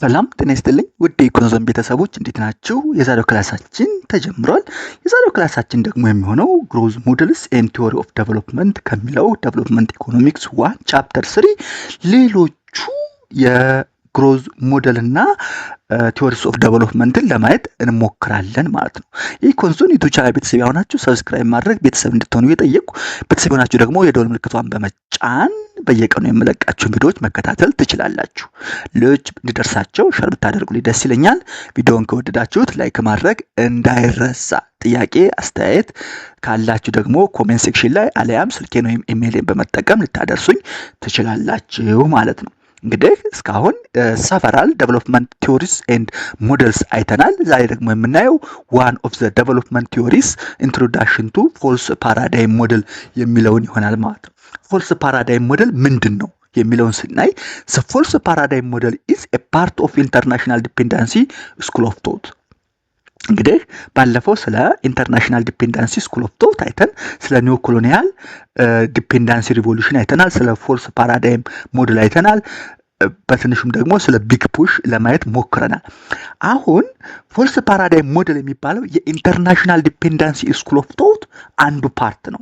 ሰላም ጤና ይስጥልኝ ውድ የኢኮኖዞን ቤተሰቦች እንዴት ናችሁ? የዛሬው ክላሳችን ተጀምሯል። የዛሬው ክላሳችን ደግሞ የሚሆነው ግሮዝ ሞዴልስ ኤንድ ቲዎሪ ኦፍ ዴቨሎፕመንት ከሚለው ዴቨሎፕመንት ኢኮኖሚክስ 1 ቻፕተር 3 ሌሎቹ የግሮዝ ሞዴል እና ቲዎሪስ ኦፍ ዴቨሎፕመንትን ለማየት እንሞክራለን ማለት ነው። የኢኮኖዞን ዩቲዩብ ቻናል ቤተሰብ የሆናችሁ ሰብስክራይብ ማድረግ ቤተሰብ እንድትሆኑ እየጠየቁ ቤተሰብ የሆናችሁ ደግሞ የደወል ምልክቷን በመጫን በየቀኑ የምለቃችሁን ቪዲዮዎች መከታተል ትችላላችሁ። ሌሎች እንዲደርሳቸው ሸር ብታደርጉልኝ ደስ ይለኛል። ቪዲዮውን ከወደዳችሁት ላይክ ማድረግ እንዳይረሳ። ጥያቄ አስተያየት ካላችሁ ደግሞ ኮሜንት ሴክሽን ላይ አለያም ስልኬን ወይም ኢሜይልን በመጠቀም ልታደርሱኝ ትችላላችሁ ማለት ነው። እንግዲህ እስካሁን ሰፈራል ዴቨሎፕመንት ቲዎሪስ ኤንድ ሞዴልስ አይተናል። ዛሬ ደግሞ የምናየው ዋን ኦፍ ዘ ዴቨሎፕመንት ቲዎሪስ ኢንትሮዳክሽን ቱ ፎልስ ፓራዳይም ሞዴል የሚለውን ይሆናል ማለት ነው። ፎልስ ፓራዳይም ሞዴል ምንድን ነው የሚለውን ስናይ ፎልስ ፓራዳይም ሞዴል ኢዝ ኤ ፓርት ኦፍ ኢንተርናሽናል ዲፔንደንሲ ስኩል ኦፍ ቶት። እንግዲህ ባለፈው ስለ ኢንተርናሽናል ዲፔንደንሲ ስኩል ኦፍ ቶት አይተን ስለ ኒዮ ኮሎኒያል ዲፔንደንሲ ሪቮሉሽን አይተናል። ስለ ፎልስ ፓራዳይም ሞዴል አይተናል። በትንሹም ደግሞ ስለ ቢግ ፑሽ ለማየት ሞክረናል። አሁን ፎልስ ፓራዳይም ሞዴል የሚባለው የኢንተርናሽናል ዲፔንደንሲ ስኩል ኦፍ ቶት አንዱ ፓርት ነው።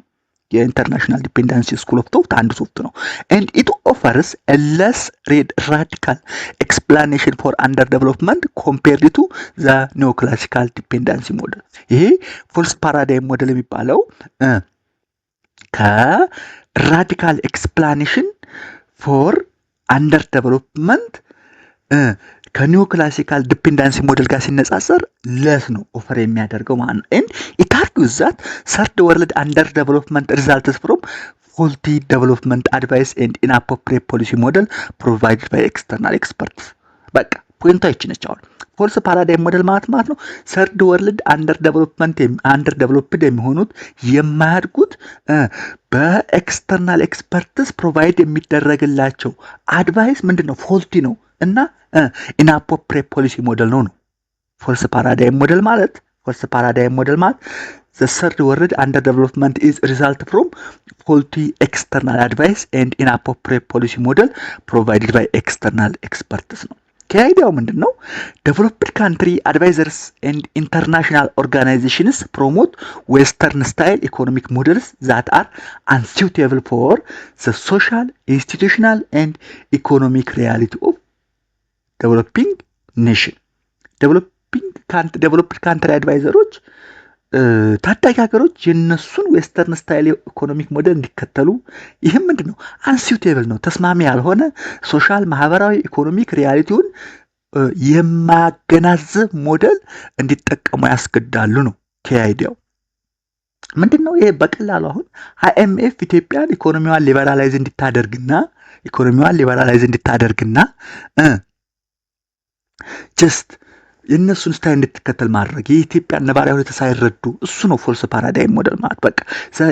የኢንተርናሽናል ዲፔንደንሲ ስኩል ኦፍ ቶት አንዱ ሶፍት ነው። and it offers a less radical explanation for underdevelopment compared to the neoclassical dependency model። ይሄ ፎልስ ፓራዳይም ሞዴል የሚባለው ከራዲካል ኤክስፕላኔሽን ፎር አንደር ዴቨሎፕመንት ከኒዮ ክላሲካል ዲፔንደንሲ ሞዴል ጋር ሲነጻጸር ለስ ነው ኦፈር የሚያደርገው ማለት ነው። and it argues that third world under development results from faulty development advice and inappropriate policy model provided by external experts። በቃ ፖይንቷ ይቺ ነች። አሁን ፎልስ ፓራዳይም ሞዴል ማለት ነው ሰርድ ወርልድ አንደር ዴቨሎፕድ የሚሆኑት የማያድጉት በኤክስተርናል ኤክስፐርትስ ፕሮቫይድ የሚደረግላቸው አድቫይስ ምንድነው ፎልቲ ነው እና ኢንአፕሮፕሪየት ፖሊሲ ሞዴል ነው። ፎልስ ፓራዳይም ሞዴል ማለት the third world under development is result from faulty external advice and inappropriate policy model provided by external experts ነው። ከአይዲያው ምንድነው? developed country advisors and international organizations promote western style economic models that are unsuitable for the social, institutional and economic reality of developing nation። developed country advisorዎች ታዳጊ ሀገሮች የነሱን ዌስተርን ስታይል ኢኮኖሚክ ሞዴል እንዲከተሉ፣ ይህም ምንድነው አንሱቴብል ነው ተስማሚ ያልሆነ ሶሻል ማህበራዊ ኢኮኖሚክ ሪያሊቲውን የማያገናዝብ ሞዴል እንዲጠቀሙ ያስገዳሉ ነው ከአይዲያው። ምንድነው ይሄ? በቀላሉ አሁን አይኤምኤፍ ኢትዮጵያን ኢኮኖሚዋን ሊበራላይዝ እንድታደርግና ጀስት የነሱን ስታይል እንድትከተል ማድረግ የኢትዮጵያን ነባራዊ ሁኔታ ሳይረዱ እሱ ነው ፎልስ ፓራዳይም ሞዴል ማለት። በቃ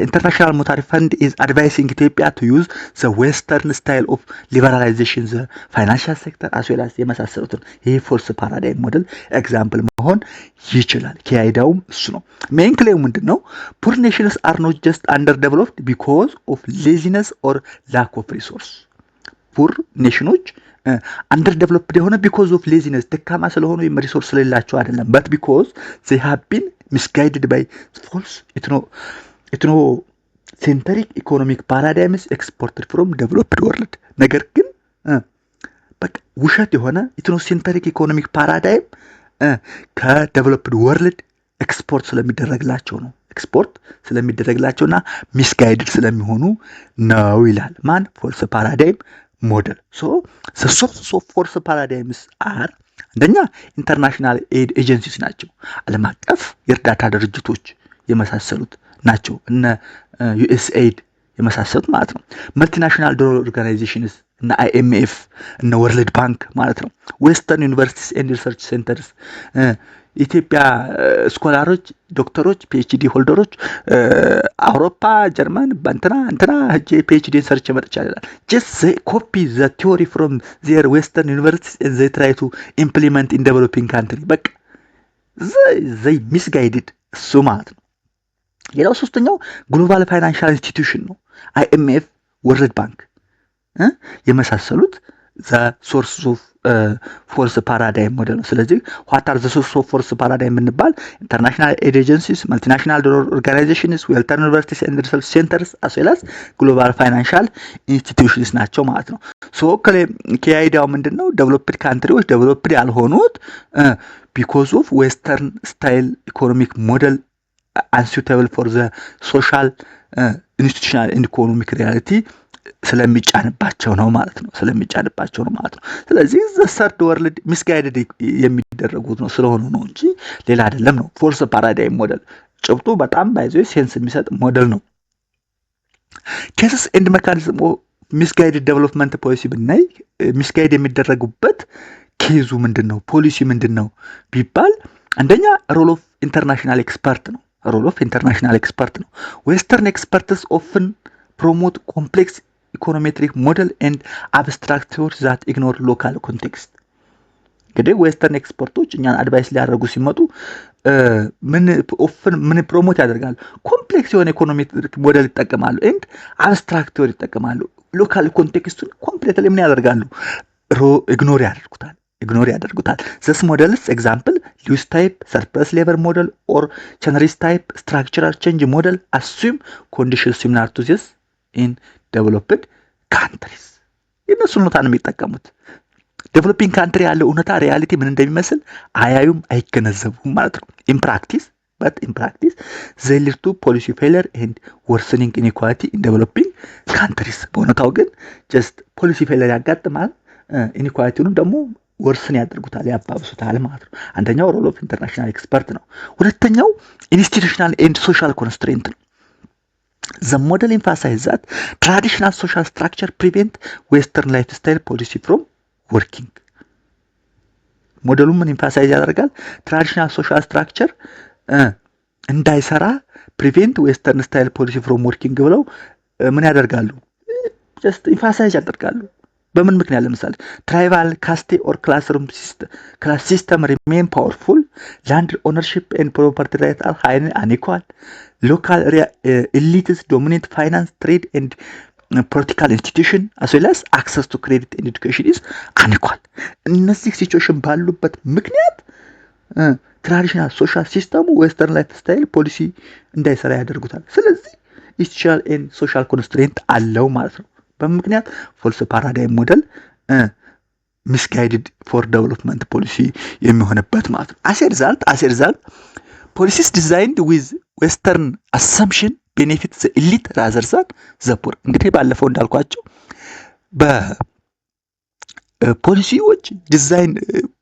ኢንተርናሽናል ሞኔታሪ ፈንድ ኢዝ አድቫይሲንግ ኢትዮጵያ ቱ ዩዝ ዘ ዌስተርን ስታይል ኦፍ ሊበራላይዜሽን ዘ ፋይናንሻል ሴክተር አስ ዌል አስ የመሳሰሉትን ይሄ ፎልስ ፓራዳይም ሞዴል ኤግዛምፕል መሆን ይችላል። ከአይዲያውም እሱ ነው። ሜን ክሌም ምንድነው? ፑር ኔሽንስ አር ኖት ጀስት አንደር ዴቨሎፕድ ቢኮዝ ኦፍ ሌዚነስ ኦር ላክ ኦፍ ሪሶርስ። ፑር ኔሽኖች አንደር ዴቨሎፕድ የሆነ ቢኮዝ ኦፍ ሌዚነስ ደካማ ስለሆኑ ሪሶርስ ስለሌላቸው አይደለም። በት ቢኮዝ they have been misguided by false ethnocentric economic paradigms exported from developed world። ነገር ግን በቃ ውሸት የሆነ ኢትኖሴንትሪክ ኢኮኖሚክ ፓራዳይም ከዴቨሎፕድ ወርልድ ኤክስፖርት ስለሚደረግላቸውና ሚስጋይድድ ስለሚሆኑ ነው ይላል ማን? ፎልስ ፓራዳይም ሞዴል። the sources of false paradigms are አንደኛ ኢንተርናሽናል ኤድ ኤጀንሲስ ናቸው። ዓለም አቀፍ የእርዳታ ድርጅቶች የመሳሰሉት ናቸው። እነ ዩኤስኤድ የመሳሰሉት ማለት ነው። መልቲናሽናል ዶነር ኦርጋናይዜሽንስ እነ አይኤምኤፍ እነ ወርልድ ባንክ ማለት ነው። ዌስተርን ዩኒቨርሲቲስ ኤንድ ሪሰርች ሴንተርስ ኢትዮጵያ ስኮላሮች፣ ዶክተሮች፣ ፒኤችዲ ሆልደሮች አውሮፓ፣ ጀርመን እንትና ሄጄ ፒኤችዲ ሰርች መጥቻለሁ። just they copy the theory from their western universities and they try to implement in developing country። በቃ they misguided እሱ ማለት ነው። ሌላው ሶስተኛው ግሎባል ፋይናንሻል ኢንስቲትዩሽን ነው። አይኤምኤፍ፣ ወርልድ ባንክ የመሳሰሉት ዘ ሶርስ ኦፍ ፎልስ ፓራዳይም ሞዴል ነው። ስለዚህ ዋት አር ዘ ሶርስ ኦፍ ፎልስ ፓራዳይም የምንባል ኢንተርናሽናል ኤድ ኤጀንሲስ፣ መልቲናሽናል ኦርጋናይዜሽንስ፣ ዌልተርን ዩኒቨርሲቲስ ኤንድ ሪሰርች ሴንተርስ አስ ዌል አስ ግሎባል ፋይናንሻል ኢንስቲትዩሽንስ ናቸው ማለት ነው። ሶ ከአይዲያው ምንድነው ዴቨሎፕድ ካንትሪዎች ዴቨሎፕድ ያልሆኑት ቢኮዝ ኦፍ ዌስተርን ስታይል ኢኮኖሚክ ሞዴል አንሱቴብል ፎር ዘ ሶሻል ኢንስቲቱሽናል ኤንድ ኢኮኖሚክ ሪያሊቲ ስለሚጫንባቸው ነው ማለት ነው። ስለዚህ ሰርድ ወርልድ ሚስጋይድድ የሚደረጉት ነው ስለሆኑ ነው እንጂ ሌላ አይደለም ነው። ፎልስ ፓራዳይም ሞዴል ጭብጡ በጣም ባይዞ ሴንስ የሚሰጥ ሞዴል ነው። ኬስስ ኤንድ ሜካኒዝም ሚስጋይድድ ዴቨሎፕመንት ፖሊሲ ብናይ ሚስጋይድ የሚደረጉበት ኬዙ ምንድነው? ፖሊሲ ምንድነው ቢባል አንደኛ ሮል ኦፍ ኢንተርናሽናል ኤክስፐርት ነው። ዌስተርን ኤክስፐርትስ ኦፍን ፕሮሞት ኮምፕሌክስ ኢኮኖሜትሪክ ሞዴል ኤንድ አብስትራክት ቲዎሪስ ዛት ኢግኖር ሎካል ኮንቴክስት። እንግዲህ ዌስተርን ኤክስፐርቶች እኛን አድቫይስ ሊያደርጉ ሲመጡ ምን ፕሮሞት ያደርጋሉ? ኮምፕሌክስ የሆነ ኢኮኖሜትሪክ ሞዴል ይጠቀማሉ ኤንድ አብስትራክት ቲዎሪ ይጠቀማሉ። ሎካል ኮንቴክስቱን ኮምፕሌትሊ ምን ያደርጋሉ? ኢግኖር ያደርጉታል። ዘስ ሞዴልስ ኤግዛምፕል ሊዩስ ታይፕ ሰርፕለስ ሌበር ሞዴል ኦር ቸነሪስ ታይፕ ስትራክቸራል ቼንጅ ሞዴል አሱም ኮንዲሽን ሲሚላር ቱ ዚስ ኢን ዴቨሎፕድ ካንትሪስ። የነሱን ኖታ ነው የሚጠቀሙት። ዴቨሎፒንግ ካንትሪ ያለው እውነታ ሪያሊቲ ምን እንደሚመስል አያዩም፣ አይገነዘቡም ማለት ነው። ኢን ፕራክቲስ they lead to policy failure and worsening inequality in developing countries። በእውነታው ግን ጀስት ፖሊሲ ፌለር ያጋጥማል፣ ኢኒኳሊቲውንም ደግሞ ወርስን ያደርጉታል፣ ያባብሱታል ማለት ነው። አንደኛው ሮል ኦፍ ኢንተርናሽናል ኤክስፐርት ነው። ሁለተኛው ኢንስቲቱሽናል ኤንድ ሶሻል ኮንስትሬንት ነው። The model emphasizes that traditional social structure prevent Western lifestyle policy from working። ሞዴሉ ምን ኤምፋሳይዝ ያደርጋል? ትራዲሽናል ሶሻል ስትራክቸር እንዳይሰራ ፕሪቬንት ዌስተርን ስታይል ፖሊሲ ፍሮም ወርኪንግ ብለው ምን ያደርጋሉ? ጀስት ኤምፋሳይዝ ያደርጋሉ። በምን ምክንያት? ለምሳሌ ትራይባል ካስቴ ኦር ክላስ ሲስተም ሪሜን ፓወርፉል፣ ላንድ ኦነርሺፕ ኤንድ ፕሮፐርቲ ራይት አር ሃይሊ አንኢኳል፣ ሎካል ኤሊትስ ዶሚኔት ፋይናንስ ትሬድ ኤንድ ፖለቲካል ኢንስቲትዩሽን አስ ዌል አስ አክሰስ ቱ ክሬዲት ኤንድ ኤዱኬሽን ኢዝ አንኢኳል። እነዚህ ሲቹዌሽን ባሉበት ምክንያት ትራዲሽናል ሶሻል ሲስተሙ ዌስተርን ላይፍ ስታይል ፖሊሲ እንዳይሰራ ያደርጉታል። ስለዚህ ኢንስቲቱሽናል ኤንድ ሶሻል ኮንስትሬንት አለው ማለት ነው። በምክንያት ፎልስ ፓራዳይም ሞዴል ሚስጋይድድ ፎር ዴቨሎፕመንት ፖሊሲ የሚሆንበት ማለት ነው። አስ ሪዛልት ፖሊሲስ ዲዛይንድ ዊዝ ዌስተርን አሰምፕሽን ቤኔፊት ዘ ኢሊት ራዘር ዛን ዘ ፑር። እንግዲህ ባለፈው እንዳልኳቸው በፖሊሲዎች ዲዛይን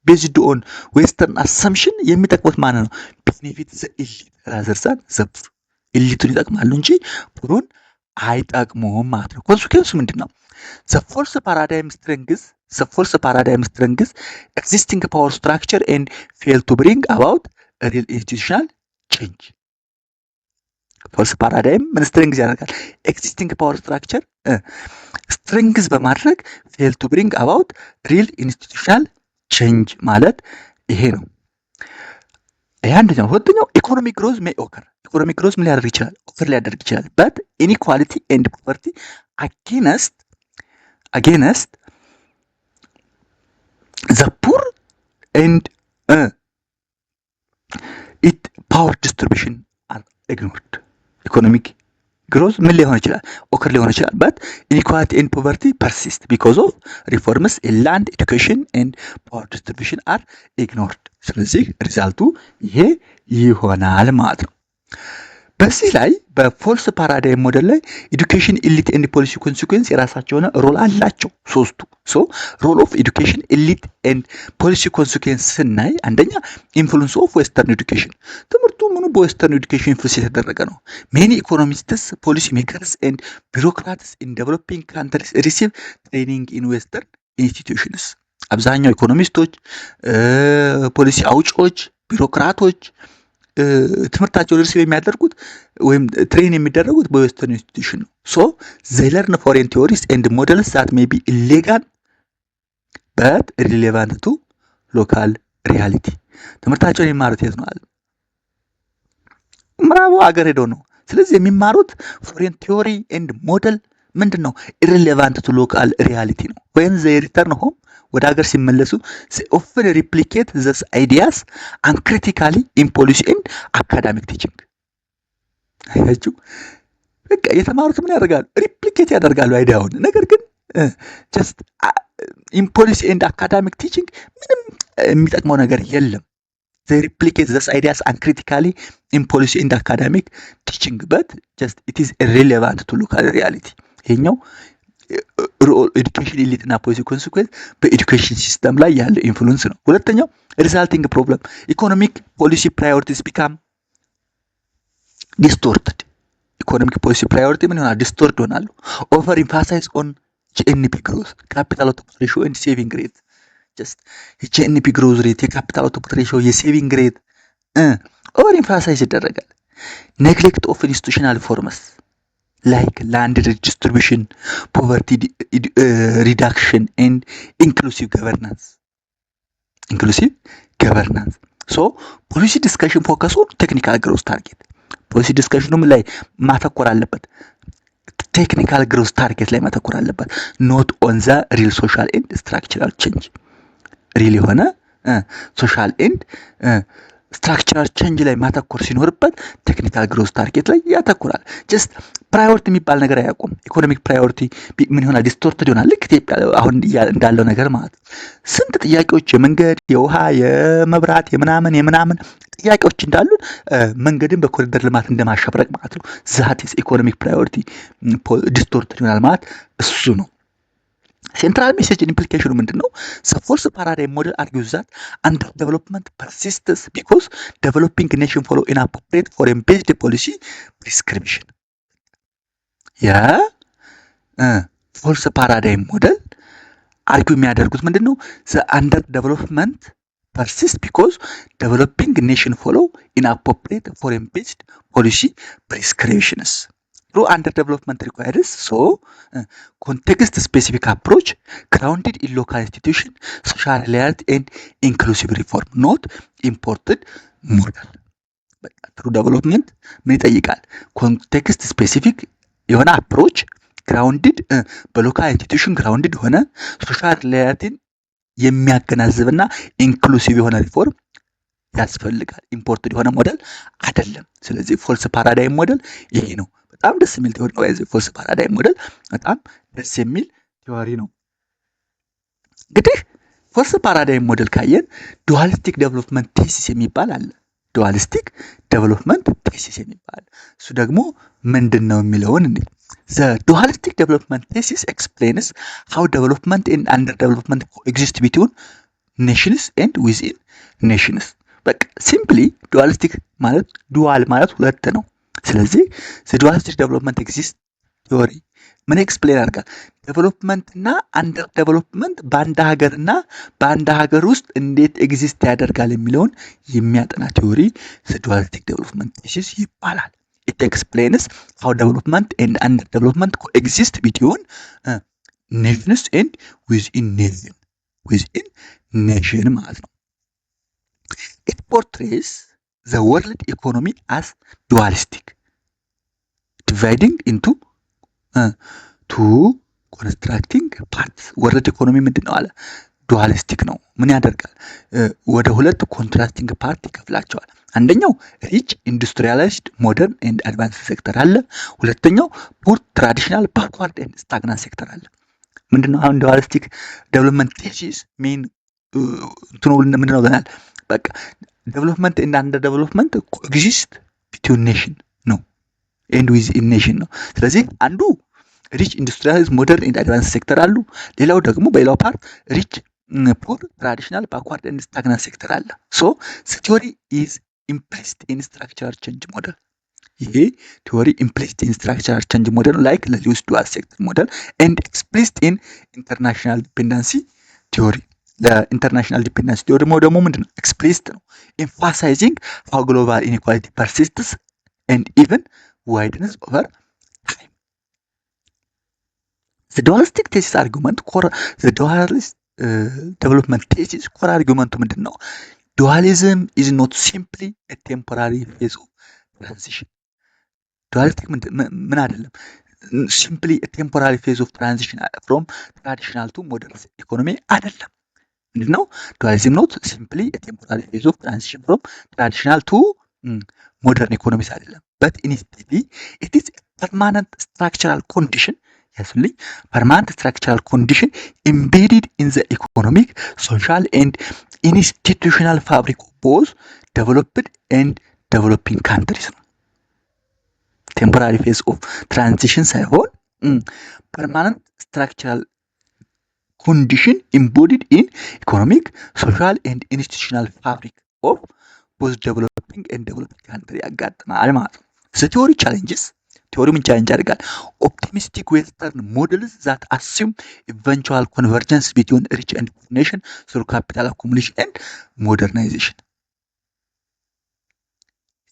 ቤዝድ ኦን ዌስተርን አሰምፕሽን የሚጠቅሙት ማለት ነው ቤኔፊት ዘ ኢሊት ራዘር ዛን ዘ ፑር። ኢሊቱን ይጠቅማሉ እንጂ ፑሩን አይጠቅሙም ማለት ነው። ኮንሲኩዌንሱ ምንድነው? ዘ ፎልስ ፓራዳይም ስትሬንግዝ ኤግዚስቲንግ ፓወር ስትራክቸር ኤንድ ፌል ቱ ብሪንግ አባውት ሪል ኢንስቲቱሽናል ቼንጅ። ፎልስ ፓራዳይም ምን ስትሬንግዝ ያደርጋል? ኤግዚስቲንግ ፓወር ስትራክቸር ስትሬንግዝ በማድረግ ፌል ቱ ብሪንግ አባውት ሪል ኢንስቲቱሽናል ቼንጅ ማለት ይሄ ነው። ይሄ አንደኛው። ሁለተኛው ኢኮኖሚክ ግሮዝ ሜይ ኦከር። ኢኮኖሚክ ግሮዝ ምን ሊያደርግ ይችላል? ኦከር ሊያደርግ ይችላል። በት ኢኒኳሊቲ ኤንድ ፖቨርቲ አጌንስት ዘ ፑር ኤንድ ኢት ፓወር ዲስትሪቢዩሽን አር ኢግኖርድ። ኢኮኖሚክ ግሮዝ ምን ሊሆን ይችላል? ኦከር ሊሆን ይችላል። በት ኢኒኳሊቲ ኤንድ ፖቨርቲ ፐርሲስት ቢኮዝ ኦፍ ሪፎርምስ ኢን ላንድ ኤዱኬሽን ኤንድ ፓወር ዲስትሪቢዩሽን አር ኢግኖርድ። ስለዚህ ሪዛልቱ ይሄ ይሆናል ማለት ነው። በዚህ ላይ በፎልስ ፓራዳይም ሞዴል ላይ ኤዱኬሽን ኢሊት ኤንድ ፖሊሲ ኮንሲኩዌንስ የራሳቸው የሆነ ሮል አላቸው ሶስቱ። ሮል ኦፍ ኤዱኬሽን ኢሊት ኤንድ ፖሊሲ ኮንሲኩዌንስ ስናይ አንደኛ ኢንፍሉንስ ኦፍ ዌስተርን ኤዱኬሽን፣ ትምህርቱ ምኑ በዌስተርን ኤዱኬሽን ኢንፍሉንስ የተደረገ ነው። ሜኒ ኢኮኖሚስትስ ፖሊሲ ሜከርስ ኤንድ ቢሮክራትስ ኢን ዴቨሎፒንግ ካንትሪስ ሪሲቭ ትሬኒንግ ኢን ዌስተርን ኢንስቲትዩሽንስ። አብዛኛው ኢኮኖሚስቶች፣ ፖሊሲ አውጪዎች፣ ቢሮክራቶች ትምህርታቸውን ሪሲቭ የሚያደርጉት ወይም ትሬን የሚደረጉት በዌስተርን ኢንስቲትዩሽን ነው። they learn foreign theories and models that may be illegal but relevant to local reality። ትምህርታቸውን የሚማሩት የት ነው? ምዕራቡ ሀገር ሄደው ነው። ስለዚህ የሚማሩት ፎሬን ቲዮሪ ኤንድ ሞዴል ምንድነው ኢሬሌቫንት ቱ ሎካል ሪያሊቲ ነው። when they return home ወደ ሀገር ሲመለሱ they often replicate these ideas uncritically in policy and academic teaching። አያችሁ በቃ የተማሩት ምን ያደርጋሉ? ሪፕሊኬት ያደርጋሉ አይዲያውን። ነገር ግን ጀስት ኢን ፖሊሲ ኤንድ አካዳሚክ ቲቺንግ ምንም የሚጠቅመው ነገር የለም። they replicate these ideas uncritically in policy and academic teaching but just it is irrelevant to local reality። ይሄኛው ኤዱኬሽን ኢሊት እና ፖሊሲ ኮንሲኩዌንስ በኤዱኬሽን ሲስተም ላይ ያለ ኢንፍሉዌንስ ነው። ሁለተኛው ሪዛልቲንግ ፕሮብለም ኢኮኖሚክ ፖሊሲ ፕራዮሪቲስ ቢካም ዲስቶርትድ። ኢኮኖሚክ ፖሊሲ ፕራዮሪቲ ምን ይሆናል? ዲስቶርት ይሆናሉ። ኦቨር ኢምፋሳይዝ ኦን ጂኤንፒ ግሮዝ ካፒታል አውትፑት ሬሽዮ ኤንድ ሴቪንግ ሬት። ጀስት የጂኤንፒ ግሮዝ ሬት፣ የካፒታል አውትፑት ሬሽዮ፣ የሴቪንግ ሬት ኦቨር ኢምፋሳይዝ ይደረጋል። ኔግሌክት ኦፍ ኢንስቲቱሽናል ሪፎርምስ ላይክ ላንድ ሪዲስትሪቢዩሽን፣ ፖቨርቲ ሪዳክሽን ኤንድ ኢንክሉሲቭ ገቨርናንስ። ሶ ፖሊሲ ዲስከሽን ፎከስ ኦን ቴክኒካል ግሮዝ ታርጌት። ፖሊሲ ዲስከሽኑም ላይ ማተኮር አለበት። ቴክኒካል ግሮዝ ታርጌት ላይ ማተኮር አለበት። ኖት ኦን ዘ ሪል ሶሻል ኤንድ ስትራክቸራል ቼንጅ። ሪል የሆነ ሶሻል ኤንድ ስትራክቸራል ቼንጅ ላይ ማተኮር ሲኖርበት ቴክኒካል ግሮዝ ታርጌት ላይ ያተኮራል። ጀስት ፕራዮሪቲ የሚባል ነገር አያውቁም። ኢኮኖሚክ ፕራዮሪቲ ምን ይሆናል? ዲስቶርትድ ይሆናል። ልክ ኢትዮጵያ አሁን እንዳለው ነገር ማለት ስንት ጥያቄዎች የመንገድ፣ የውሃ፣ የመብራት፣ የምናምን ጥያቄዎች እንዳሉን መንገድን በኮሪደር ልማት እንደማሸብረቅ ማለት ነው። ዛትስ ኢኮኖሚክ ፕራዮሪቲ ዲስቶርትድ ይሆናል ማለት እሱ ነው። ሴንትራል ሜሴጅ ኢምፕሊኬሽኑ ምንድነው? ፎልስ ፓራዳይም ሞዴል አርጊውስ ዛት አንደር ዴቨሎፕመንት ፐርሲስትስ ቢኮዝ ዴቨሎፒንግ ኔሽን ፎሎ ኢንአፕሮፕሪየት ፎሬን ቤዝድ ፖሊሲ ፕሪስክሪፕሽን። ፎልስ ፓራዳይም ሞዴል አርጊው የሚያደርጉት ምንድነው? አንደር ዴቨሎፕመንት persist because developing nation follow inappropriate foreign based policy prescriptions. Through underdevelopment requires context specific approach grounded in local institution, social reality and inclusive reform, not imported model. Through development ምን ይጠይቃል? ኮንቴክስት ስፔሲፊክ የሆነ አፕሮች ግራውንድድ በሎካል ኢንስቲትዩሽን ግራውንድድ ሆነ ሶሻል ሪያሊቲን የሚያገናዝብና ኢንክሉሲቭ የሆነ ሪፎርም ያስፈልጋል። ኢምፖርትድ የሆነ ሞዴል አይደለም። ስለዚህ ፎልስ ፓራዳይም ሞዴል ይሄ ነው። በጣም ደስ የሚል ቲዮሪ ነው። የዚህ ፎልስ ፓራዳይም ሞዴል በጣም ደስ የሚል ቲዮሪ ነው። እንግዲህ ፎልስ ፓራዳይም ሞዴል ካየን ዱዋሊስቲክ ዴቨሎፕመንት ቴሲስ የሚባል አለ። ዱዋሊስቲክ ዴቨሎፕመንት ቴሲስ የሚባል እሱ ደግሞ ምንድነው የሚለውን እንዴ The dualistic development thesis explains how development and underdevelopment coexist between nations and within nations. በቃ ሲምፕሊ ዱዋሊስቲክ ማለት ዱዋል ማለት ሁለት ነው። ስለዚህ the dualistic development exist ቲዮሪ ምን ኤክስፕሌን ያደርጋል? ዴቨሎፕመንት እና አንደር ዴቨሎፕመንት በአንድ ሀገርና በአንድ ሀገር ውስጥ እንዴት ኤግዚስት ያደርጋል የሚለውን የሚያጠና ቲዮሪ the dualistic development thesis ይባላል። It explains how development and underdevelopment coexist between nations and within nation ማለት ነው። It portrays the world economy as dualistic, dividing into two constructing parts. ወርልድ ኢኮኖሚ ምንድን ነው አለ? ዱዋሊስቲክ ነው። ምን ያደርጋል? ወደ ሁለት ኮንትራስቲንግ ፓርት ይከፍላቸዋል። አንደኛው ሪች ኢንዱስትሪያላይዝድ ሞደርን ኤንድ አድቫንስ ሴክተር አለ። ሁለተኛው ፑር ትራዲሽናል ባክዋርድ ኤንድ ስታግናንት ሴክተር አለ። ምንድነው አሁን ዱዋሊስቲክ ዴቨሎፕመንት ቴሲስ ሜን እንትኑ ምንድነው ብለናል? በቃ ዴቨሎፕመንት ኤንድ አንደር ዴቨሎፕመንት ኮኤግዚስት ቢትዊን ኔሽን ነው ኤንድ ዊዝኢን ኔሽን ነው። ስለዚህ አንዱ ሪች ኢንዱስትሪያላይዝድ ሞደርን ኤንድ አድቫንስ ሴክተር አሉ። ሌላው ደግሞ በሌላው ፓርት ሪች ፑር ትራዲሽናል ባክዋርድ ኤንድ ስታግናንት ሴክተር አለ። ሶ ቲዮሪ ኢዝ implicit in structural change model. ይሄ ቲዮሪ implicit in structural change model like the Lewis dual sector model and explicit in international dependency theory. ለኢንተርናሽናል ዲፔንደንሲ ቲዮሪ ደግሞ ምንድነው? explicit ነው። emphasizing how global inequality persists and even widens over time. The dualistic thesis argument the dualist development thesis core argument ምንድነው? Dualism is not simply a temporary phase of transition. Dualistic ምን አይደለም? simply a temporary phase of transition from traditional to modern economy አይደለም። ምንድነው? dualism not simply a temporary phase of transition from traditional to modern economies አይደለም። but instead it is a permanent structural condition ያስልኝ permanent structural condition embedded in the economic, social and institutional fabric of both developed and developing countries ነው። ቴምፖራሪ ፌዝ ኦፍ ትራንዚሽን ሳይሆን ፐርማነንት ስትራክቸራል ኮንዲሽን ኢምቦዲድ ኢን ኢኮኖሚክ ሶሻል ኤንድ ኢንስቲቱሽናል ፋብሪክ ኦፍ ቦዝ ዴቨሎፒንግ ኤንድ ዴቨሎፒንግ ካንትሪ ያጋጥማል ማለት ነው። ቲዎሪ ቻሌንጅስ ቲዎሪ ምን ቻሌንጅ ያደርጋል? ኦፕቲሚስቲክ ዌስተርን ሞዴልስ ዛት አሲዩም ኢቨንቹዋል ኮንቨርጀንስ ቢትዊን ሪች ኤንድ ፑር ኔሽን ስሩ ካፒታል አኩሙሌሽን ኤንድ ሞደርናይዜሽን።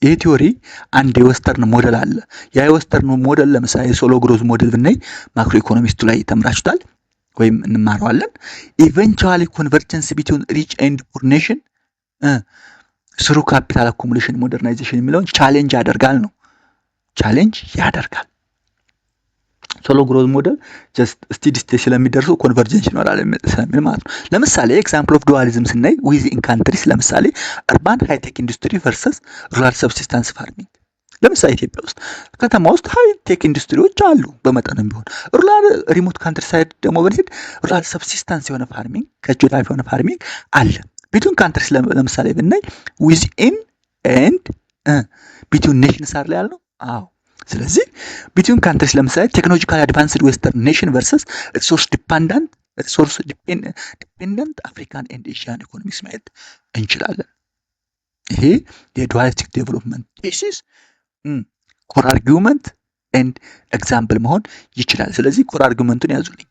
ይህ ቲዎሪ አንድ የዌስተርን ሞዴል አለ። ያ የዌስተርን ሞዴል ለምሳሌ ሶሎ ግሮዝ ሞዴል ብናይ ማክሮ ኢኮኖሚስቱ ላይ ተምራችሁታል ወይም እንማረዋለን። ኢቨንቹዋሊ ኮንቨርጀንስ ቢትዊን ሪች ኤንድ ፑር ኔሽን ስሩ ካፒታል አኩሙሌሽን ሞደርናይዜሽን የሚለውን ቻሌንጅ ያደርጋል ነው። ቻሌንጅ ያደርጋል። ሶሎ ግሮዝ ሞዴል ጀስት ስቴዲ ስቴት ስለሚደርሱ ኮንቨርጀንስ ይኖራል ስለሚል ማለት ነው። ለምሳሌ ኤግዛምፕል ኦፍ ዱዋሊዝም ስናይ ዊዝኢን ካንትሪስ ለምሳሌ አርባን ሃይቴክ ኢንዱስትሪ ቨርሰስ ሩራል ሰብሲስታንስ ፋርሚንግ። ለምሳሌ ኢትዮጵያ ውስጥ ከተማ ውስጥ ሃይቴክ ኢንዱስትሪዎች አሉ በመጠንም ቢሆን። ሩራል ሪሞት ካንትሪ ሳይድ ደግሞ ብንሄድ ሩራል ሰብሲስታንስ የሆነ ፋርሚንግ ከእጅ ወደ አፍ የሆነ ፋርሚንግ አለ። ቢትዊን ካንትሪስ ለምሳሌ ብናይ ዊዝኢን ኤንድ ቢትዊን ኔሽንስ አለ ያልነው። አዎ ስለዚህ ቢትዊን ካንትሪስ ለምሳሌ ቴክኖሎጂካሊ አድቫንስድ ዌስተርን ኔሽን ቨርሰስ ሪሶርስ ዲፔንደንት አፍሪካን ኤንድ ኤዥያን ኢኮኖሚክስ ማየት እንችላለን። ይሄ የዱዋሊስቲክ ዴቨሎፕመንት ቴሲስ ኮር አርጊውመንት ኤንድ ኤግዛምፕል መሆን ይችላል። ስለዚህ ኮር አርጊውመንቱን ያዙልኝ።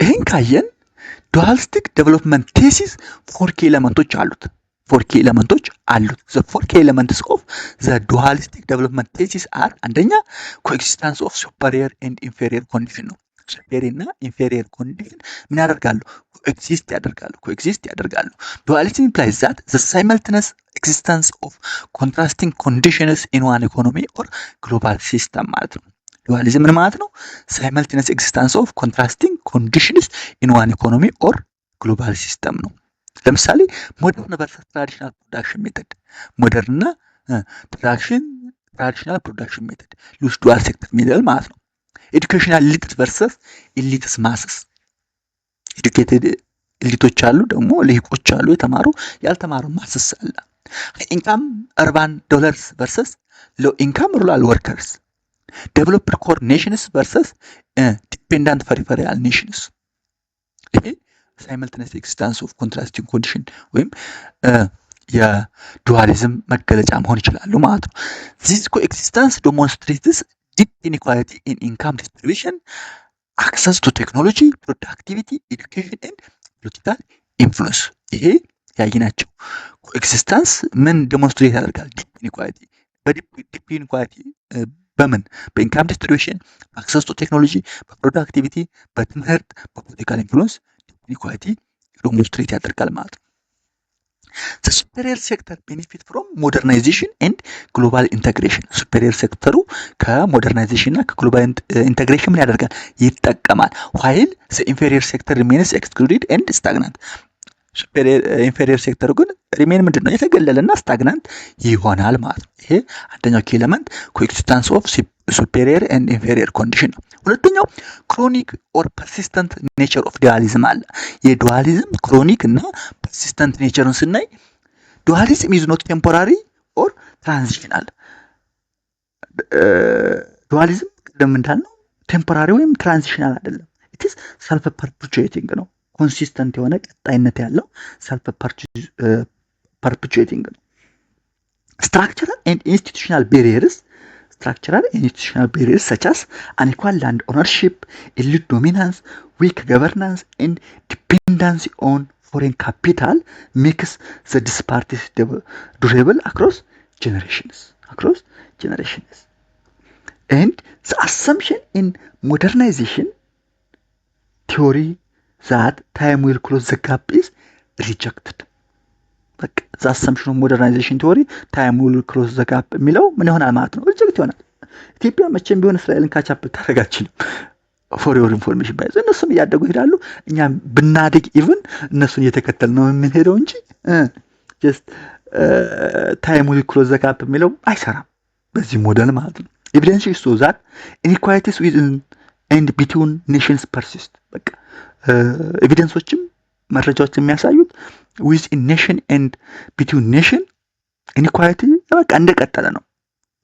ይህን ካየን ዱዋሊስቲክ ዴቨሎፕመንት ቴሲስ ፎር ኪ ኤሌመንቶች አሉት። the four key elements of the dualistic development thesis are አንደኛ coexistence of superior and inferior condition ነው። superior እና inferior condition ምን ያደርጋሉ? coexist ያደርጋሉ። dualism implies that the simultaneous existence of contrasting conditions in one economy or global system ማለት ነው። dualism ምን ማለት ነው? simultaneous existence of contrasting conditions in one economy or global system ነው። ለምሳሌ ሞደርን ቨርሰስ ትራዲሽናል ፕሮዳክሽን ሜተድ፣ ሞደርን እና ትራዲሽናል ፕሮዳክሽን ሜተድ ዩዝ ዱዋል ሴክተር ሜተድ ማለት ነው። ኤዱኬሽናል ኢሊትስ ቨርሰስ ኢሊትስ ማስስ። ኤዱኬትድ ኢሊቶች አሉ፣ ደግሞ ልሂቆች አሉ፣ የተማሩ ያልተማሩ ማስስ አለ። ኢንካም አርባን ዶለርስ ቨርሰስ ሎ ኢንካም ሩራል ወርከርስ። ዴቨሎፕድ ኮር ኔሽንስ ቨርሰስ ዲፔንዳንት ፐሪፈሪያል ኔሽንስ። ይሄ ሳይመልተነስ ኤግዚስታንስ ኦፍ ኮንትራስቲንግ ኮንዲሽን ወይም የዱዋሊዝም መገለጫ መሆን ይችላሉ ማለት ነው። ዚስ ኮኤግዚስተንስ ዴሞንስትሬትስ ዲፕ ኢንኢኳሊቲ ኢን ኢንካም ዲስትሪቢዩሽን፣ አክሰስ ቱ ቴክኖሎጂ፣ ፕሮዳክቲቪቲ፣ ኤዱኬሽን ኤንድ ፖለቲካል ኢንፍሉዌንስ። ይሄ ያየናቸው ኮኤግዚስተንስ ምን ዴሞንስትሬት ያደርጋል? ዲፕ ኢንኢኳሊቲ። በዲፕ ኢንኢኳሊቲ በምን? በኢንካም ዲስትሪቢዩሽን፣ አክሰስ ቱ ቴክኖሎጂ፣ በፕሮዳክቲቪቲ፣ በትምህርት፣ በፖለቲካል ኢንፍሉዌንስ ኢኳሊቲ ዴሞንስትሬት ያደርጋል ማለት ነው። The superior sector benefit from modernization and global integration. superior ሴክተሩ ከሞደርናይዜሽን እና ከግሎባል ኢንቴግሬሽን ምን ያደርጋል? ይጠቀማል። while the inferior sector remains excluded and stagnant. ኢንፌሪየር ሴክተሩ ግን ሪሜን ምንድን ነው? የተገለለ እና ስታግናንት ይሆናል ማለት ነው። ይሄ አንደኛው ኪ ኤለመንት ኮኤግዚስተንስ ኦፍ ሱፔሪየር ኤንድ ኢንፌሪየር ኮንዲሽን ነው። ሁለተኛው ክሮኒክ ኦር ፐርሲስተንት ኔቸር ኦፍ ዱዋሊዝም አለ። የዱዋሊዝም ክሮኒክ እና ፐርሲስተንት ኔቸርን ስናይ ዱዋሊዝም ኢዝ ኖት ቴምፖራሪ ኦር ትራንዚሽናል። ዱዋሊዝም ቅድም እንዳልነው ቴምፖራሪ ወይም ትራንዚሽናል አይደለም። ኢትስ ሰልፍ ፐርፔቹዌቲንግ ነው። ኮንሲስተንት የሆነ ቀጣይነት ያለው ሰልፍ ፐርፔቹዌቲንግ ነው። ስትራክቸራል ኤንድ ኢንስቲቱሽናል ቤሪየርስ such as unequal land ownership, elite dominance, weak governance and dependency on foreign capital makes the disparities durable across generations. And the assumption in modernization theory that time will close the gap is rejected. በቃ ዛ አሰምሽን ሞደርናይዜሽን ቲዮሪ ታይም ዊል ክሎዝ ዘ ጋፕ የሚለው ምን ይሆናል ማለት ነው? ሪጀክት ይሆናል። ኢትዮጵያ መቼም ቢሆን እስራኤልን ካቻፕ ልታደርግ አትችልም። ፎር ዮር ኢንፎርሜሽን ባይዘ እነሱም እያደጉ ይሄዳሉ። እኛም ብናድግ ኢቭን እነሱን እየተከተል ነው የምንሄደው እንጂ ጀስት ታይም ዊል ክሎዝ ዘ ጋፕ የሚለው አይሰራም በዚህ ሞዴል ማለት ነው። ኤቪደንስ ሾውስ ዛት ኢንኢኳሊቲስ ዊዝን ኤንድ ቢትዊን ኔሽንስ ፐርሲስት። በቃ ኤቪደንሶችም መረጃዎች የሚያሳዩት ዊዝን ኔሽን ኤንድ ቢትዊን ኔሽን ኢንኢኳሊቲ በቃ እንደቀጠለ ነው።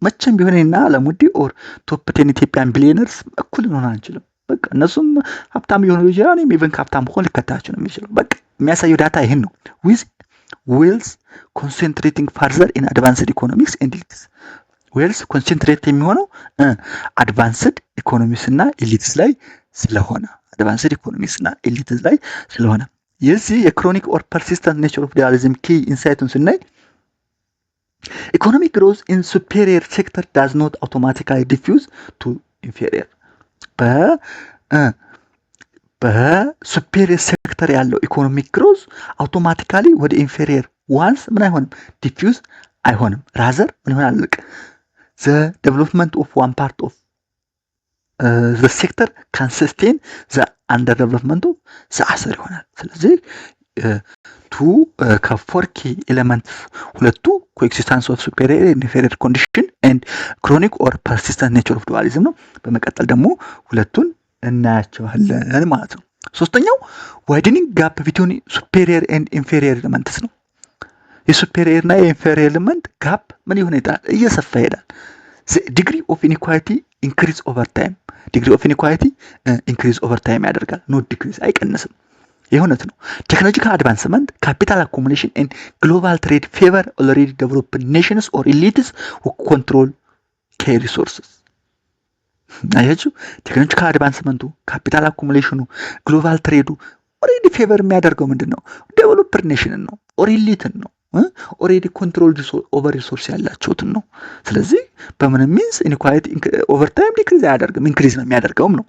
መቼም ቢሆን እና አለሙዲ ኦር ቶፕ 10 ኢትዮጵያን ቢሊየነርስ እኩል ልንሆን አንችልም። በቃ እነሱም ሀብታም ሊሆኑ ይችላል፣ እኔም ኢቨን ሀብታም ሆን ልከታቸው ነው የሚችለው። በቃ የሚያሳየው ዳታ ይሄን ነው። ዊዝ ዌልስ ኮንሰንትሬቲንግ ፋርዘር ኢን አድቫንስድ ኢኮኖሚክስ ኤንድ ኤሊትስ። ዌልስ ኮንሰንትሬት የሚሆነው አድቫንስድ ኢኮኖሚክስ እና ኤሊትስ ላይ ስለሆነ የዚህ የክሮኒክ ኦር ፐርሲስተንት ኔቸር ኦፍ ዱዋሊዝም ኪ ኢንሳይቱን ስናይ ኢኮኖሚክ ግሮዝ ኢን ሱፔሪየር ሴክተር ዳዝ ኖት አውቶማቲካሊ ዲፊውዝ ቱ ኢንፌሪየር። በሱፔሪየር ሴክተር ያለው ኢኮኖሚክ ግሮዝ አውቶማቲካሊ ወደ ኢንፌሪየር ዋንስ ምን አይሆንም፣ ዲፊውዝ አይሆንም። ራዘር ምን ይሆናል፣ ዘ ዴቨሎፕመንት ኦፍ ዋን ፓርት ኦፍ ዘ ሴክተር ካን ሰስቴን ዘ አንደር ዴቨሎፕመንት ኦፍ ዘ አዘር ይሆናል። ስለዚህ ከፎር ኪ ኤሌመንትስ ሁለቱ ኮኤክሲስተንስ ኦፍ ሱፔሪየር ኤንድ ኢንፌሪየር ኮንዲሽን ኤንድ ክሮኒክ ኦር ፐርሲስተንት ኔቸር ኦፍ ዱዋሊዝም ነው። በመቀጠል ደግሞ ሁለቱን እናያቸዋለን ማለት ነው። ሶስተኛው ዋይደኒንግ ጋፕ ቢትዊን ሱፔሪየር ኤንድ ኢንፌሪየር ኤሌመንትስ ነው። የሱፔሪየር እና የኢንፌሪየር ኤሌመንት ጋፕ ምን ይሆናል? እየሰፋ ይሄዳል። ዲግሪ ኦፍ ኢንኢኳሊቲ ኢንክሪዝ ኦቨር ታይም ያደርጋል። ኖት ዲክሪዝ፣ አይቀንስም። የእውነት ነው። ቴክኖሎጂካል አድቫንስመንት ካፒታል አኮሙሌሽን ኤንድ ግሎባል ትሬድ ፌቨር ኦልሬዲ ዴቨሎፕድ ኔሽንስ ኦር ኤሊትስ ሁ ኮንትሮል ኬ ሪሶርስስ። አያችሁ፣ ቴክኖሎጂካል አድቫንስመንቱ፣ ካፒታል አኮሙሌሽኑ፣ ግሎባል ትሬዱ ኦልሬዲ ፌቨር የሚያደርገው ምንድን ነው? ዴቨሎፕድ ኔሽንን ነው ኦር ኤሊትን ነው። ኦልሬዲ ኮንትሮል ኦቨር ሪሶርስ ያላቸውትን ነው። ስለዚህ በምንም ሚንስ ኢንኢኳሊቲ ኦቨር ታይም ዲክሪዝ አያደርግም፣ ኢንክሪዝ ነው የሚያደርገውም ነው።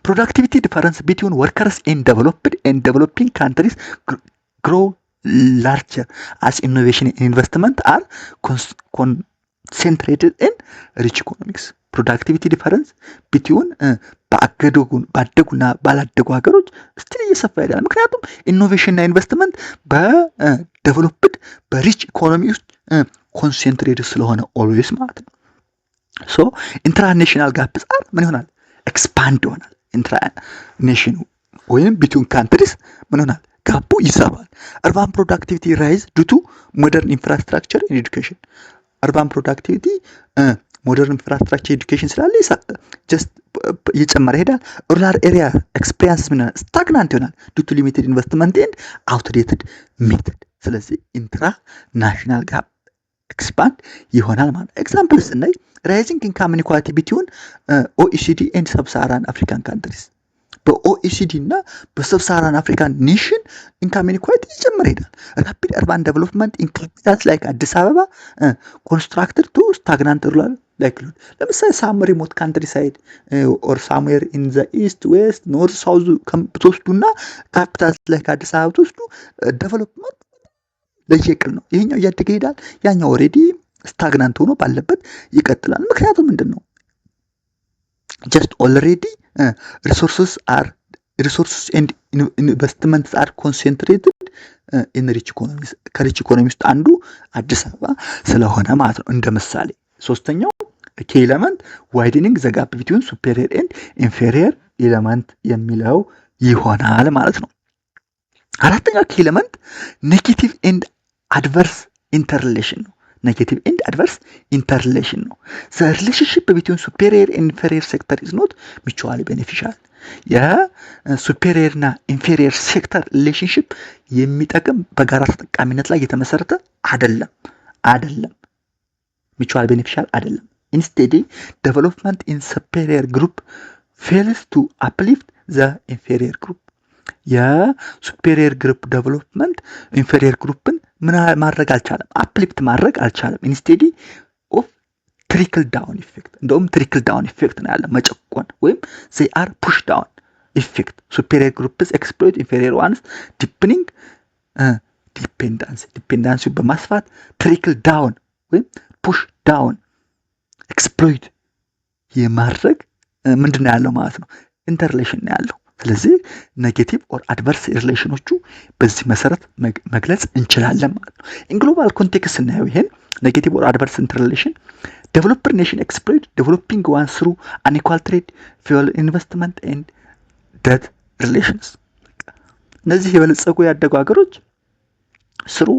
ፕሮዳክቲቪቲ ዲፈረንስ ቢትዊን ወርከርስ ኢን ዴቨሎፕድ ኤንድ ዴቨሎፒንግ ካንትሪስ ግሮ ላርጀር አስ ኢኖቬሽን ኢንቨስትመንት አር ኮንሰንትሬትድ ኢን ሪች ኢኮኖሚክስ። ፕሮዳክቲቪቲ ዲፈረንስ ቢትዊን ባደጉና ባላደጉ ሀገሮች ስቲል እየሰፋ ይሄዳል። ምክንያቱም ኢኖቬሽንና ኢንቨስትመንት በዴቨሎፕድ በሪች ኢኮኖሚ ውስጥ ኮንሰንትሬትድ ስለሆነ ኦልዌይስ ማለት ነው። ሶ ኢንትራናሽናል ጋፕስ አር ምን ይሆናል? ኤክስፓንድ ይሆናል። ኢንትራኔሽን ወይም ቢትዊን ካንትሪስ ምን ይሆናል? ጋፑ ይሰፋል። አርባን ፕሮዳክቲቪቲ ራይዝ ዱቱ ሞደርን ኢንፍራስትራክቸር ኤንድ ኤዱኬሽን። አርባን ፕሮዳክቲቪቲ ሞደርን ኢንፍራስትራክቸር ኤዱኬሽን ስላለ ጀስት እየጨመረ ይሄዳል። ሩራል ኤሪያ ኤክስፔሪንስ ምን ስታግናንት ይሆናል ዱቱ ሊሚትድ ኢንቨስትመንት ኤንድ አውትዴትድ ሜተድ። ስለዚህ ኢንትራ ናሽናል ጋፕ ኤክስፓንድ ይሆናል ማለት ነው። ኤግዛምፕል ስናይ ራይዚንግ ኢንካም ኢንኢኳሊቲ ቢትዊን ኦኢሲዲ ኤንድ ሰብሳሃራን አፍሪካን ካንትሪስ። በኦኢሲዲ እና በሰብሳሃራን አፍሪካን ኔሽን ኢንካም ኢንኢኳሊቲ እየጨመረ ይሄዳል። ራፒድ አርባን ዴቨሎፕመንት ኢን ካፒታልስ ላይክ አዲስ አበባ ኮንስትራክትድ ቱ ስታግናንት ሩራል ላይክሊሁድ። ለምሳሌ ሳም ሪሞት ካንትሪ ሳይድ ኦር ሳምዌር ኢን ዘ ኢስት ዌስት ኖርዝ ሳውዝ ብትወስዱና ካፒታልስ ላይክ አዲስ አበባ ብትወስዱ ዴቨሎፕመንት ለየቅል ነው። ይሄኛው እያደገ ይሄዳል፣ ያኛው ኦልሬዲ ስታግናንት ሆኖ ባለበት ይቀጥላል። ምክንያቱም ምንድን ነው? ጀስት ኦልሬዲ ሪሶርስስ ኤንድ ኢንቨስትመንትስ አር ኮንሰንትሬትድ ኢን ሪች ኢኮኖሚስ። ከሪች ኢኮኖሚ ውስጥ አንዱ አዲስ አበባ ስለሆነ ማለት ነው። እንደ ምሳሌ ሶስተኛው ኪ ኤለመንት ዋይደኒንግ ዘ ጋፕ ቢትዊን ሱፔሪየር ኤንድ ኢንፌሪየር ኤለመንት የሚለው ይሆናል ማለት ነው። አራተኛው ኪ ኤለመንት ኔጌቲቭ ኤንድ አድቨርስ ኢንተርሪሌሽን ነው። ኔጌቲቭ ኤንድ አድቨርስ ኢንተርሪሌሽን ነው። ዘ ሪሌሽንሺፕ ቢትዊን ሱፔሪየር ኤንድ ኢንፌሪየር ሴክተር ኢዝ ኖት ሚቹዋሊ ቤኔፊሻል። የሱፔሪየር እና ኢንፌሪየር ሴክተር ሪሌሽንሺፕ የሚጠቅም በጋራ ተጠቃሚነት ላይ የተመሰረተ አይደለም። ሚቹዋል ቤኔፊሻል አይደለም። ኢንስቴድ ዴቨሎፕመንት ኢን ሱፔሪየር ግሩፕ ፌልስ ቱ አፕሊፍት ዘ ኢንፌሪየር ግሩፕ። የሱፔሪየር ግሩፕ ዴቨሎፕመንት ኢንፌሪየር ግሩፕን ምን ማድረግ አልቻለም? አፕሊፍት ማድረግ አልቻለም። ኢንስቴድ ኦፍ ትሪክል ዳውን ኢፌክት። እንደውም ትሪክል ዳውን ኢፌክት ነው ያለ፣ መጨቆን ወይም they are push down ኢፌክት። ሱፔሪየር ግሩፕስ ኤክስፕሎይት ኢንፌሪየር ዋንስ ዲፕኒንግ ዲፔንዳንሲው በማስፋት ትሪክል ዳውን ወይም ፑሽ ዳውን ኤክስፕሎይት የማድረግ ምንድነው ያለው ማለት ነው፣ ኢንተርሌሽን ነው ያለው። ስለዚህ ኔጌቲቭ ኦር አድቨርስ ሪሌሽኖቹ በዚህ መሰረት መግለጽ እንችላለን ማለት ነው። ኢን ግሎባል ኮንቴክስት ስናየው ይሄን ኔጌቲቭ ኦር አድቨርስ ኢንተርሌሽን ዴቨሎፕድ ኔሽን ኤክስፕሎይት ዴቨሎፒንግ ዋን ስሩ አንኢኳል ትሬድ ፊውል ኢንቨስትመንት ኤንድ ደት ሪሌሽንስ። እነዚህ የበለጸጉ ያደጉ ሀገሮች ስሩ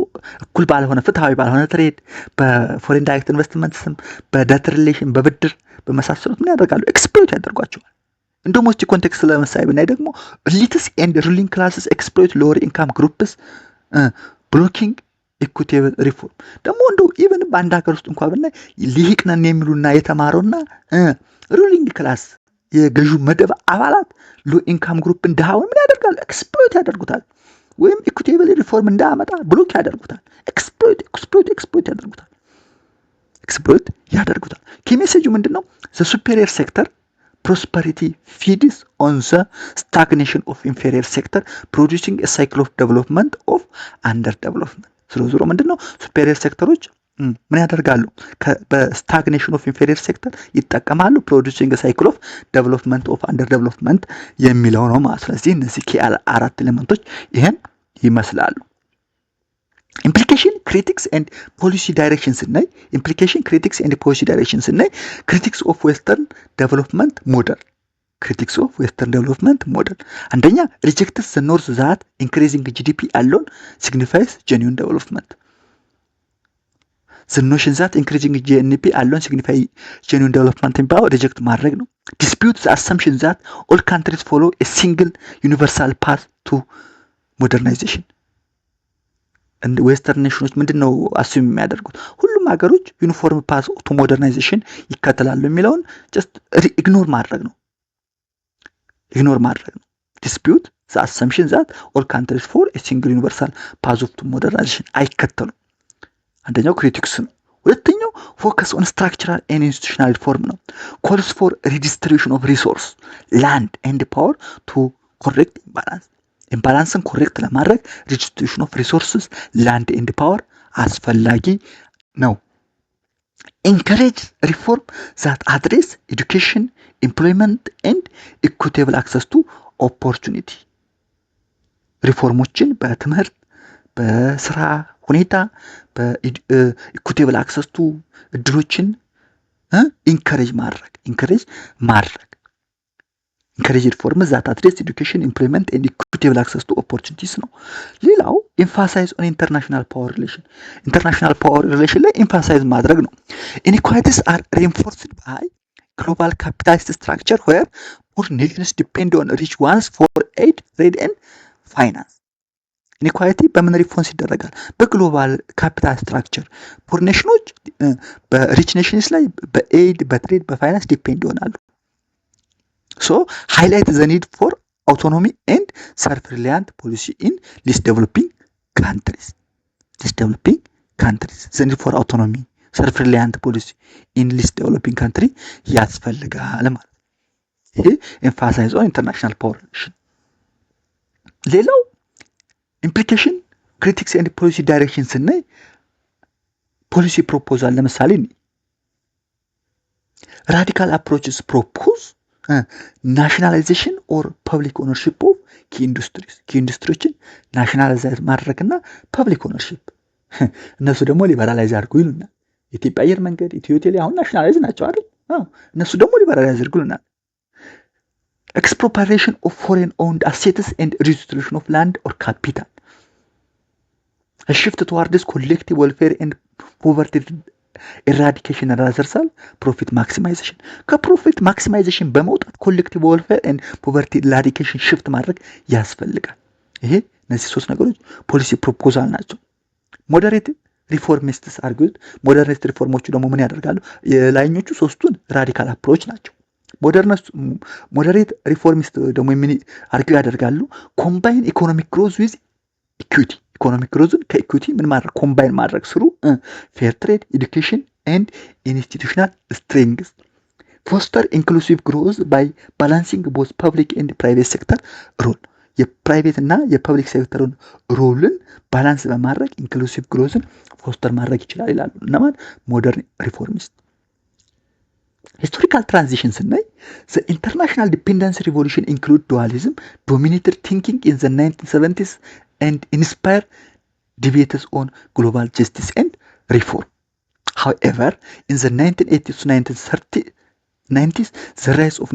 እኩል ባልሆነ ፍትሃዊ ባልሆነ ትሬድ በፎሬን ዳይሬክት ኢንቨስትመንት ስም በደት ሪሌሽን በብድር በመሳሰሉት ምን ያደርጋሉ? ኤክስፕሎይት ያደርጓቸዋል። እንደውም እስቲ ኮንቴክስት ለምሳሌ ብናይ ደግሞ ኤሊትስ ኤንድ ሩሊንግ ክላስስ ኤክስፕሎይት ሎወር ኢንካም ግሩፕስ ብሎኪንግ ኢኩቴብል ሪፎርም። ደግሞ እንደው ኢቨን በአንድ ሀገር ውስጥ እንኳን ብናይ ልሂቅ ነን የሚሉና የተማረውና ሩሊንግ ክላስ የገዢው መደብ አባላት ሎ ኢንካም ግሩፕን ድሃውን ምን ያደርጋሉ? ኤክስፕሎይት ያደርጉታል። ወይም ኢኩቴብል ሪፎርም እንዳያመጣ ብሎክ ያደርጉታል። ኤክስፕሎይት ያደርጉታል። ኤክስፕሎይት ያደርጉታል። ኪሜሴጁ ምንድነው? ዘ ሱፔሪየር ሴክተር ፕሮስፐሪቲ ፊድስ ኦን ዘ ስታግኔሽን ኦፍ ኢንፌሪየር ሴክተር ፕሮዲዩሲንግ ኤ ሳይክል ኦፍ ዴቨሎፕመንት ኦፍ አንደር ዴቨሎፕመንት። ዞሮ ምንድነው? ሱፔሪየር ሴክተሮች ምን ያደርጋሉ? በስታግኔሽን ኦፍ ኢንፌሪየር ሴክተር ይጠቀማሉ። ፕሮዲዩሲንግ ሳይክል ኦፍ ዴቨሎፕመንት ኦፍ አንደር ዴቨሎፕመንት የሚለው ነው ማለት። ስለዚህ እነዚህ አራት ኤሌመንቶች ይሄን ይመስላሉ። ኢምፕሊኬሽን ክሪቲክስ ኤንድ ፖሊሲ ዳይሬክሽን ስናይ ክሪቲክስ ኦፍ ዌስተርን ዴቨሎፕመንት ሞዴል አንደኛ ሪጀክትስ ዘ ኖርዝ ዛት ኢንክሪዚንግ ጂዲፒ አሎን ሲግኒፋይስ ጀኒዩን ዴቨሎፕመንት። ዘ ኖሽን ዛት ኢንክሪዚንግ ጂኤንፒ አሎን ሲግኒፋይ ጀኒዩን ዴቨሎፕመንት የሚባለው ሪጀክት ማድረግ ነው። ዲስፒዩት ዘ አሰምፕሽን ዛት ኦል ካንትሪስ ፎሎ ኤ ሲንግል ዩኒቨርሳል ፓስ ቱ ሞደርናይዜሽን። ዌስተርን ኔሽኖች ምንድነው አስዩም የሚያደርጉት? ሁሉም ሀገሮች ዩኒፎርም ፓስ ቱ ሞደርናይዜሽን ይከተላሉ የሚለውን ጀስት ኢግኖር ማድረግ ነው። ዲስፒዩት ዘ አሰምፕሽን ዛት ኦል ካንትሪስ ፎር ኤ ሲንግል ዩኒቨርሳል ፓስ ቱ ሞደርናይዜሽን አይከተሉም። አንደኛው ክሪቲክስ ነው። ሁለተኛው ፎከስ ኦን ስትራክቸራል ኤንድ ኢንስቲቱሽናል ሪፎርም ነው። ኮልስ ፎር ሪዲስትሪቢዩሽን ኦፍ ሪሶርስ ላንድ ኤንድ ፓወር ቱ ኮሬክት ኢምባላንስን ኮሬክት ለማድረግ ሪዲስትሪቢዩሽን ኦፍ ሪሶርስስ ላንድ ኤንድ ፓወር አስፈላጊ ነው። ኢንከሬጅ ሪፎርም ዛት አድሬስ ኤዱኬሽን ኤምፕሎይመንት ኤንድ ኢኩቴብል አክሰስ ቱ ኦፖርቹኒቲ። ሪፎርሞችን በትምህርት በስራ ሁኔታ በኢኩቴብል አክሰስ ቱ እድሎችን ኢንከሬጅ ሪፎርም ዛት አድሬስ ኤዱኬሽን ኤምፕሎይመንት ኤንድ ኢኩቴብል አክሰስ ቱ ኦፖርቹኒቲስ ነው። ሌላው ኤምፋሳይዝ ኦን ኢንተርናሽናል ፓወር ሪሌሽን ላይ ኤምፋሳይዝ ማድረግ ነው። ኢንኢኳሊቲስ አር ሪንፎርስድ ባይ ግሎባል ካፒታሊስት ስትራክቸር ዌር ፑር ኔሽንስ ዲፔንድ ኦን ሪች ዋንስ ፎር ኤድ ትሬድ ኤንድ ፋይናንስ። ኢንኢኳሊቲ በምን ሪፎርስ ይደረጋል? በግሎባል ካፒታል ስትራክቸር ፑር ኔሽኖች በሪች ኔሽንስ ላይ በኤድ በትሬድ በፋይናንስ ዲፔንድ ይሆናሉ። ሶ ሃይላይት ዘ ኒድ ፎር አውቶኖሚ ኤንድ ሰልፍ ሪላያንት ፖሊሲ ኢን ሊስት ዴቨሎፒንግ ካንትሪስ ዘ ኒድ ፎር አውቶኖሚ ሰልፍ ሪላያንት ፖሊሲ ኢን ሊስት ዴቨሎፒንግ ካንትሪ ያስፈልጋል ማለት። ይሄ ኤምፋሳይዝ ኦን ኢንተርናሽናል ፓወር ሪሌሽን። ሌላው ኢምፕሊኬሽን ክሪቲክስ ኤንድ ፖሊሲ ዳይሬክሽን ስናይ ፖሊሲ ፕሮፖዛል ለምሳሌ ራዲካል አፕሮችስ ፕሮፖዝ ናሽናላይዜሽን ኦር ፐብሊክ ኦነርሺፕ ኦፍ ኪ ኢንዱስትሪዎችን ናሽናላይዝ ማድረግና ፐብሊክ ኦነርሺፕ እነሱ ደግሞ ሊበራላይዝ አድርጉ ይሉናል። የኢትዮጵያ አየር መንገድ፣ ኢትዮ ቴሌ አሁን ናሽናላይዝ ናቸው አይደል? እነሱ ደግሞ ሊበራላይዝ አድርጉ ይሉናል። expropriation of foreign owned assets and redistribution of land or capital. A shift towards collective welfare and poverty eradication rather than profit maximization. ከፕሮፊት ማክሲማይዜሽን በመውጣት ኮሌክቲቭ ዌልፌር ኤንድ ፖቨርቲ ኤራዲኬሽን ሽፍት ማድረግ ያስፈልጋል። ይሄ እነዚህ ሶስት ነገሮች ፖሊሲ ፕሮፖዛል ናቸው። ሞዴሬት ሪፎርሚስትስ አርጉት። ሞደርኒስት ሪፎርሞቹ ደግሞ ምን ያደርጋሉ? የላይኞቹ ሶስቱን ራዲካል አፕሮች ናቸው። ሞደሬት ሪፎርሚስት ደግሞ ምን አርጊው ያደርጋሉ? ኮምባይን ኢኮኖሚክ ግሮዝ ዊዝ ኢኩዊቲ። ኢኮኖሚክ ግሮዝን ከኢኩዊቲ ምን ማድረግ ኮምባይን ማድረግ ስሩ ፌር ትሬድ ኤዱኬሽን ኤንድ ኢንስቲቱሽናል ስትሬንግዝ ፎስተር ኢንክሉሲቭ ግሮዝ ባይ ባላንሲንግ ቦዝ ፐብሊክ ኤንድ ፕራይቬት ሴክተር ሮል። የፕራይቬት እና የፐብሊክ ሴክተሩን ሮልን ባላንስ በማድረግ ኢንክሉሲቭ ግሮዝን ፎስተር ማድረግ ይችላል ይላሉ እነማን? ሞደርን ሪፎርሚስት። ሂስቶሪካል ትራንዚሽን ስናይ ዘ ኢንተርናሽናል ዲፔንደንስ ሪቮሉሽን ኢንክሉድ ዱዋሊዝም ዶሚኔትድ ቲንኪንግ ኢን ዘ 1970s ኤንድ ኢንስፓየር ዲቤትስ ኦን ግሎባል ጀስቲስ ኤንድ ሪፎርም። However, in the 1980s to 1990s, the rise of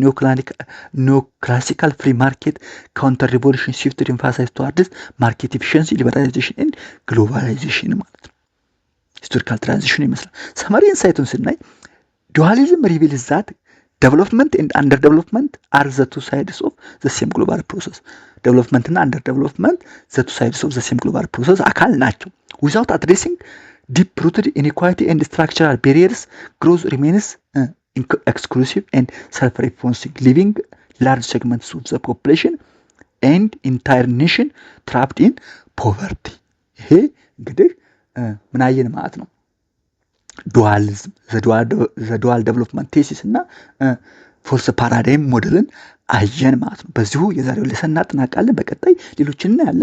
neoclassical free market counter-revolution shifted emphasis towards market efficiency, liberalization and globalization ማለት ነው። ሂስቶሪካል ትራንዚሽን ይመስላል። ሰመሪ ኢንሳይቱን ስናይ ዱዋሊዝም reveals that development and underdevelopment are the two sides of the same global process. development እና underdevelopment the two sides of the same global process አካል ናቸው። without addressing deep-rooted inequality and structural barriers, growth remains exclusive and self-responsive, leaving large segments of the population and entire nation trapped in poverty. ይሄ እንግዲህ ምን አየን ማለት ነው? ዱዋሊዝም ዘ ዱዋል ዴቨሎፕመንት ቴሲስ እና ፎርስ ፓራዳይም ሞዴልን አየን ማለት ነው። በዚሁ የዛሬው ሌሰን እናጠናቃለን። በቀጣይ ሌሎችን እናያለን።